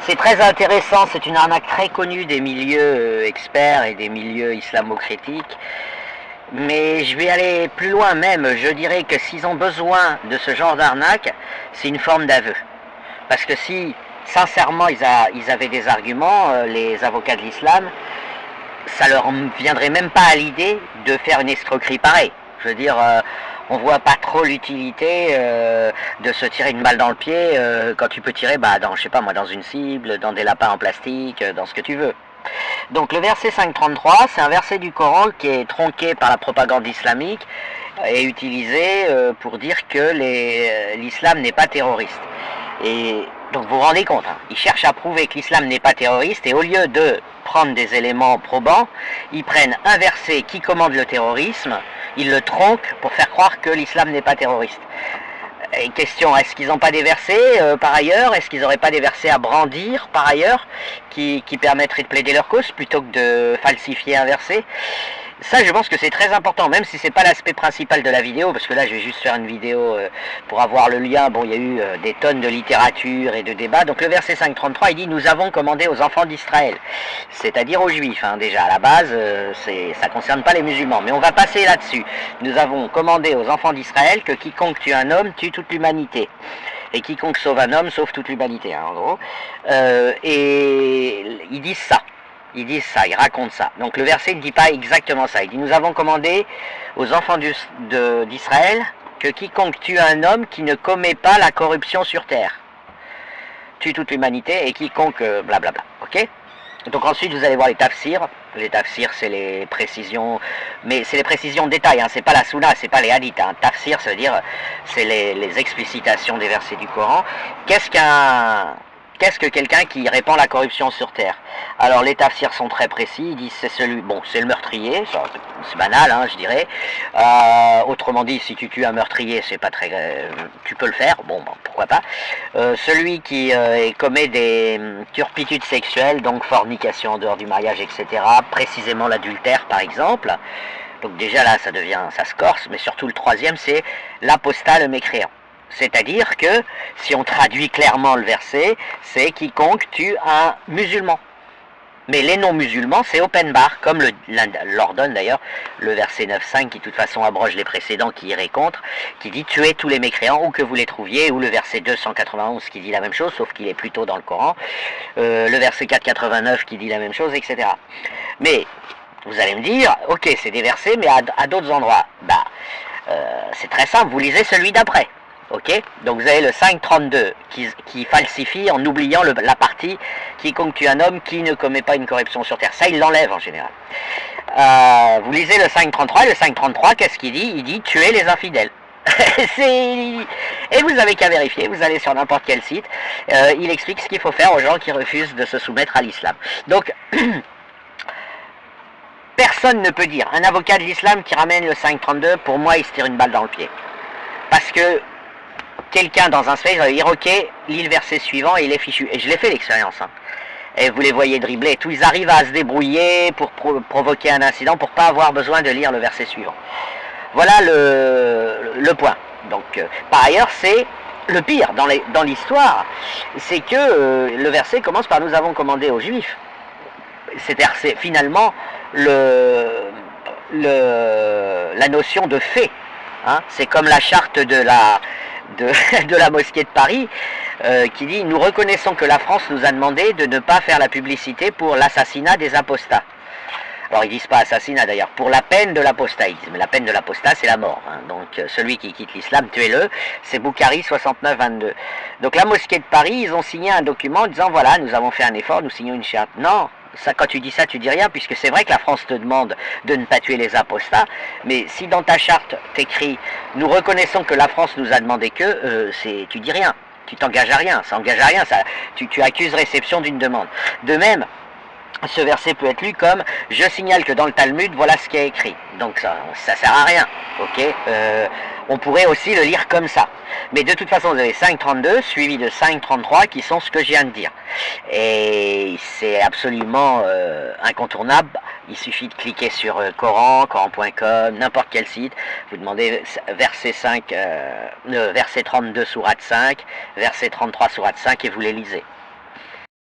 C'est très intéressant, c'est une arnaque très connue des milieux experts et des milieux islamo-critiques. Mais je vais aller plus loin même, je dirais que s'ils ont besoin de ce genre d'arnaque, c'est une forme d'aveu. Parce que si, sincèrement, ils avaient des arguments, les avocats de l'islam, ça leur viendrait même pas à l'idée de faire une escroquerie pareille. Je veux dire, on voit pas trop l'utilité de se tirer une balle dans le pied quand tu peux tirer, dans, je sais pas moi, dans une cible, dans des lapins en plastique, dans ce que tu veux. Donc le verset 5.33, c'est un verset du Coran qui est tronqué par la propagande islamique et utilisé pour dire que l'islam n'est pas terroriste. Et donc vous vous rendez compte, hein, ils cherchent à prouver que l'islam n'est pas terroriste et au lieu de prendre des éléments probants, ils prennent un verset qui commande le terrorisme, ils le tronquent pour faire croire que l'islam n'est pas terroriste. Et question, est-ce qu'ils n'ont pas des versets par ailleurs? Est-ce qu'ils n'auraient pas des versets à brandir par ailleurs qui permettraient de plaider leur cause plutôt que de falsifier un verset? Ça, je pense que c'est très important, même si c'est pas l'aspect principal de la vidéo, parce que là, je vais juste faire une vidéo pour avoir le lien. Bon, il y a eu des tonnes de littérature et de débats. Donc le verset 5.33, il dit « Nous avons commandé aux enfants d'Israël », c'est-à-dire aux Juifs. Hein, déjà, à la base, ça concerne pas les musulmans, mais on va passer là-dessus. « Nous avons commandé aux enfants d'Israël que quiconque tue un homme tue toute l'humanité. » Et quiconque sauve un homme sauve toute l'humanité, hein, en gros. Et ils disent ça. Ils disent ça, ils racontent ça. Donc le verset ne dit pas exactement ça. Il dit « Nous avons commandé aux enfants d'Israël que quiconque tue un homme qui ne commet pas la corruption sur terre tue toute l'humanité et quiconque blablabla. » Ok? Donc ensuite vous allez voir les tafsirs. Les tafsirs c'est les précisions, mais c'est les précisions de détail, hein. C'est pas la souna, c'est pas les hadiths. Hein. Tafsir ça veut dire c'est les explicitations des versets du Coran. Qu'est-ce que quelqu'un qui répand la corruption sur terre? Alors les tafsirs sont très précis, ils disent c'est c'est le meurtrier, c'est banal, hein, je dirais. Autrement dit, si tu tues un meurtrier, c'est pas très, tu peux le faire, bon, pourquoi pas. Celui qui commet des turpitudes sexuelles, donc fornication en dehors du mariage, etc. Précisément l'adultère, par exemple. Donc déjà là, ça se corse, mais surtout le troisième, c'est l'apostat, le mécréant. C'est-à-dire que, si on traduit clairement le verset, c'est quiconque tue un musulman. Mais les non-musulmans, c'est open bar, comme l'ordonne d'ailleurs le verset 9.5, qui de toute façon abroge les précédents, qui irait contre, qui dit tuez tous les mécréants, où que vous les trouviez, ou le verset 291 qui dit la même chose, sauf qu'il est plutôt dans le Coran, le verset 489 qui dit la même chose, etc. Mais, vous allez me dire, ok, c'est des versets, mais à d'autres endroits. C'est très simple, vous lisez celui d'après. Ok, donc vous avez le 5.32 qui falsifie en oubliant la partie quiconque tue un homme qui ne commet pas une corruption sur terre. Ça, il l'enlève en général. Vous lisez le 5.33, et le 5.33, qu'est-ce qu'il dit? Il dit tuer les infidèles. Et vous n'avez qu'à vérifier, vous allez sur n'importe quel site, il explique ce qu'il faut faire aux gens qui refusent de se soumettre à l'islam. Donc, personne ne peut dire, un avocat de l'islam qui ramène le 5.32, pour moi, il se tire une balle dans le pied. Parce que quelqu'un dans un space va dire ok, lis le verset suivant et il est fichu. Et je l'ai fait l'expérience. Hein. Et vous les voyez dribbler et tout, ils arrivent à se débrouiller pour provoquer un incident pour pas avoir besoin de lire le verset suivant. Voilà le point. Donc par ailleurs c'est le pire dans l'histoire, c'est que le verset commence par nous avons commandé aux Juifs. C'est-à-dire c'est finalement la notion de fait. Hein. C'est comme la charte de la mosquée de Paris qui dit « Nous reconnaissons que la France nous a demandé de ne pas faire la publicité pour l'assassinat des apostats. » Alors ils disent pas assassinat d'ailleurs, pour la peine de l'apostat, ils disent, mais la peine de l'apostat c'est la mort. Hein. Donc celui qui quitte l'islam, tuez-le, c'est Boukhari 69-22. Donc la mosquée de Paris, ils ont signé un document en disant « Voilà, nous avons fait un effort, nous signons une charte. » Non, ça, quand tu dis ça, tu dis rien, puisque c'est vrai que la France te demande de ne pas tuer les apostats, mais si dans ta charte t'écris « Nous reconnaissons que la France nous a demandé que tu dis rien, tu t'engages à rien, ça engage à rien, ça, tu accuses réception d'une demande. De même, ce verset peut être lu comme « Je signale que dans le Talmud, voilà ce qui est écrit ». Donc ça sert à rien, ok. On pourrait aussi le lire comme ça. Mais de toute façon, vous avez 5.32 suivi de 5.33 qui sont ce que je viens de dire. Et c'est absolument incontournable. Il suffit de cliquer sur coran.com, n'importe quel site. Vous demandez verset 32 sourate 5, verset 33 sourate 5 et vous les lisez.